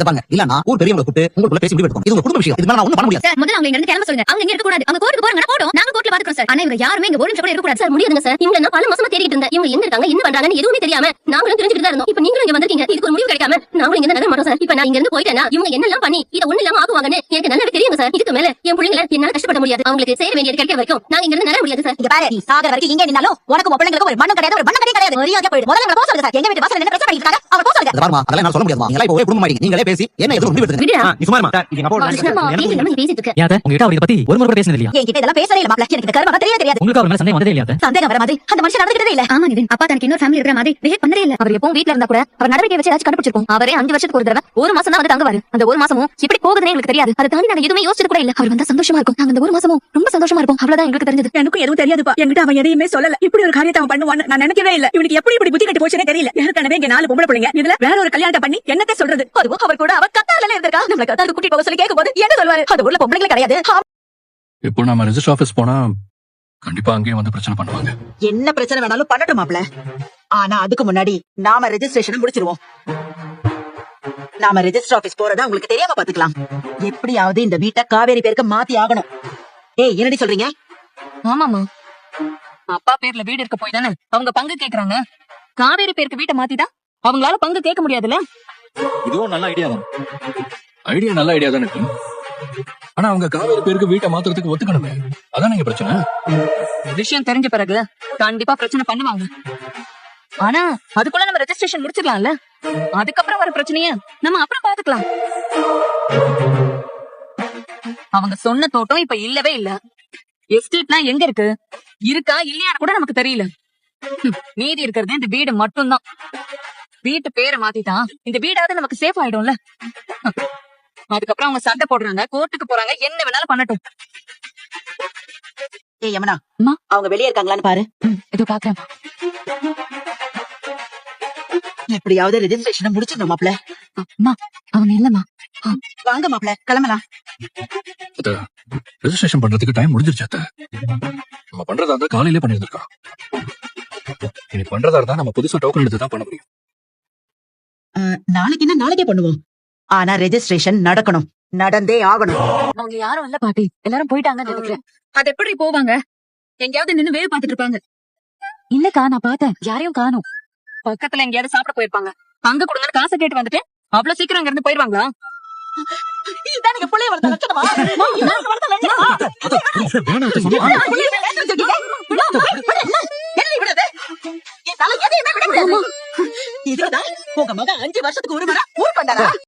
பாருங்க இல்லனா ஊர் பெரியவங்க கூப்பிட்டு உங்களுக்குள்ள பேசி முடிவு எடுக்கணும். இது உங்க குடும்ப விஷயம். இது நான் ஒண்ணும் பண்ண முடியாது. சார் முதல்ல அவங்க இங்க இருந்து கிளம்ப சொல்லுங்க. அவங்க இங்க இருக்க கூடாது. அவங்க கோர்ட்டுக்கு போறாங்க போறோம். நாங்க கோர்ட்ல பாத்துக்கறோம் சார். ஆனா இவங்க யாருமே இங்க ஒரு நிமிஷம் கூட இருக்க கூடாது சார். முடியாதுங்க சார். இவங்க நான் பல மாசமா தேடிட்டு இருந்தேன். இவங்க எங்க இருக்காங்க என்ன பண்றாங்கன்னு எதுவுமே தெரியாம நாங்களும் தெரிஞ்சுக்கிட்டு தான் இருந்தோம். இப்போ நீங்களும் இங்க வந்திருக்கீங்க. இதுக்கு ஒரு முடிவு கிடைக்காம நாங்களும் இங்க நகர மாட்டோம் சார். இப்போ நான் இங்க இருந்து போயிட்டேனா இவங்க என்னெல்லாம் பண்ணி இத ஒண்ணு இல்லாம ஆகுவாங்கன்னு எனக்கு நல்லாவே தெரியுங்க சார். இதுக்கு மேல என் பிள்ளைங்களை என்னால கஷ்டப்பட முடியாது. அவங்களுக்கு சேர வேண்டியது கிடைக்க வரைக்கும் நாங்க இங்க இருந்து நகர முடியாது சார். இங்க பாரு நீ சாகர வரைக்கும் இங்க நின்னாலும் உனக்கு உன் பிள்ளைங்களுக்கு ஒரு மண்ணம் கிடையாது ஒரு பண்ண கிடையாது. மரியாதையா போயிடு. முதல்ல நம்ம போக சொல்லுங்க சார். எங்க வீட்டு வாசல்ல என்ன பிரச்சனை பண்ணிட்டு இருக்காங்க அவங்க போக சொல்லுங்க. பாருமா அதெல்லாம் நான் சொல்ல முடியாதுமா. நீங்க எல்லாம் இப்போ ஒரே குடும்பம் ஆயிட்டீங்க. நீங்களே பேசி என்ன எதுவும் முடிவு எடுத்துங்க. விடுடா. நீ சும்மா இருமா. இது அப்போ பேசிட்டு இருக்க. யாத உங்ககிட்ட அவரை பத்தி ஒரு முறை கூட பேசினது இல்லையா? என்கிட்ட இதெல்லாம் பேசவே இல்ல மாப்ள. எனக்கு இந்த கர்மம் தெரியவே தெரியாது. உங்களுக்கு அவர் மேல சந்தேகம் வந்ததே இல்லையா? சந்தேகம் வர மாதிரி அந்த மனுஷன் நடந்துக்கிட்டே இல்ல. ஆமா நிதின் அப்பா தனக்கு இன்னொரு ஃபேமிலி இருக்கிற மாதிரி பிஹேவ் பண்ணவே இல்ல. அவர் எப்பவும் வீட்ல இருந்தா கூட அவர் நடவடிக்கை வச்சு ஏதாச்சும் கண்டுபிடிச்சிருப்போம். அவரே 5 வருஷத்துக்கு ஒரு தடவை ஒரு மாசம் தான் வந்து தங்குவாரு. அந்த ஒரு மாசமும் எப்படி போகுதுன்னு எங்களுக்கு தெரியாது. அதை தாண்டி நாங்க எதுவுமே யோசிச்சது கூட இல்ல. அவர் வந்தா சந்தோஷமா இருக்கும். நாங்க அந்த ஒரு மாசமும் ரொம்ப சந்தோஷமா இருப்போம். அவ்வளவுதான் எங்களுக்கு தெரிஞ்சது. எனக்கும் எதுவும் தெரியாதுப்பா. என்கிட்ட அவன் எதையுமே சொல்லல. இப்படி ஒரு காரியத்தை அவன் பண்ணுவான்னு நான் நினைக்கவே இல்ல. இவனுக்கு எப்படி இப்படி புத்தி கட்டி போச்சுனே தெரியல. ஏற்கனவே இங்க 4 பொம்பளை பிள்ளைங்க. இதுல வேற ஒரு கல்யாணத்தை பண்ணி என்னத்த சொல்றது? அதுவும் அவர் கூட அவர் கத்தாரில இருந்திருக்கா. நம்மள கத்தாருக்கு கூட்டிட்டு போக சொல்லி கேட்கும்போது என்ன சொல்வாரு? அது ஊர்ல பொம்பளைங்களே கிடையாது. இப்போ நாம ரெஜிஸ்டர் ஆபீஸ் போனா கண்டிப்பா அங்கேயும் வந்து பிரச்சனை பண்ணுவாங்க. என்ன பிரச்சனை வேணாலும் பண்ணட்டும் மாப்ள. ஆனா அதுக்கு முன்னாடி நாம ரெஜிஸ்ட்ரேஷன் முடிச்சிருவோம். நாம ரெஜிஸ்டர் ஆபீஸ் போறதா உங்களுக்கு தெரியாம பாத்துக்கலாம். எப்படியாவது இந்த வீட்டை காவேரி பேருக்கு மாத்தி ஆகணும். ஏய் என்னடி சொல்றீங்க? ஆமாமா அப்பா பேர்ல வீடு இருக்க போய் தானே அவங்க பங்கு கேக்குறாங்க. காவேரி பேருக்கு வீட்டை மாத்திட்டா அவங்களால பங்கு கேட்க முடியாதுல்ல. இதுவும் நல்ல ஐடியா தான். ஐடியா நல்ல ஐடியா தானே. ஆனா அவங்க காவேரி பேருக்கு வீட்டை மாத்துறதுக்கு ஒத்துக்கணுமே. அதான் நீங்க பிரச்சனை. விஷயம் தெரிஞ்ச பிறகு கண்டிப்பா பிரச்சனை பண்ணுவாங்க. ஆனா அதுக்குள்ள நம்ம ரெஜிஸ்ட்ரேஷன் முடிச்சிடலாம்ல. அதுக்கப்புறம் வர பிரச்சனைய நம்ம அப்புறம் பாத்துக்கலாம். அவங்க சொன்ன தோட்டம் இப்ப இல்லவே இல்ல. எஸ்டேட்லாம் எங்க இருக்கு இருக்கா இல்லையான்னு கூட நமக்கு தெரியல. மீதி இருக்கிறது இந்த வீடு மட்டும்தான். வீட்டு பேரை மாத்திட்டா இந்த வீடாவது நமக்கு சேஃப் ஆயிடும்ல. அதுக்கப்புறம் அவங்க சண்டை போடுறாங்க கோர்ட்டுக்கு போறாங்க என்ன வேணாலும் பண்ணட்டும். ஏய் யமுனா அம்மா. அவங்க வெளியே இருக்காங்களான்னு பாரு. இதோ பாக்குறேன். எப்படியாவது ரெஜிஸ்ட்ரேஷன் முடிச்சிடணும் மாப்ள. அம்மா அவங்க இல்லம்மா. வாங்க மாப்ள கிளம்பலாம். ரெஜிஸ்ட்ரேஷன் பண்றதுக்கு டைம் முடிஞ்சிருச்சு. நம்ம பண்றதா இருந்தா காலையிலே பண்ணிருந்திருக்கோம். இனி பண்றதா இருந்தா நம்ம புதுசா டோக்கன் எடுத்து தான் பண்ண முடியும். நாளைக்கு என்ன நாளைக்கே பண்ணுவோம். ஆனா ரெஜிஸ்ட்ரேஷன் நடக்கணும். நடந்தே ஆகணும். அவங்க யாரும் இல்ல பாட்டி எல்லாரும் போயிட்டாங்கன்னு நினைக்கிறேன். அது எப்படி போவாங்க? எங்கேயாவது நின்னு வேவு பாத்துட்டு இருப்பாங்க. இல்லக்கா நான் பார்த்தேன் யாரையும் காணும். பக்கத்துல எங்கேயாவது சாப்பிட போயிருப்பாங்க. பங்கு கொடுங்கன்னு காசை கேட்டு வந்துட்டு அவ்வளவு சீக்கிரம் அங்க இருந்து போயிருவாங்களா? இதுதான் நீங்க புள்ளைய வளர்த்த லட்சணமா? இதுதான் உங்க மகன் 5 வருஷத்துக்கு ஒரு முறை ஊர் பண்ணாரா?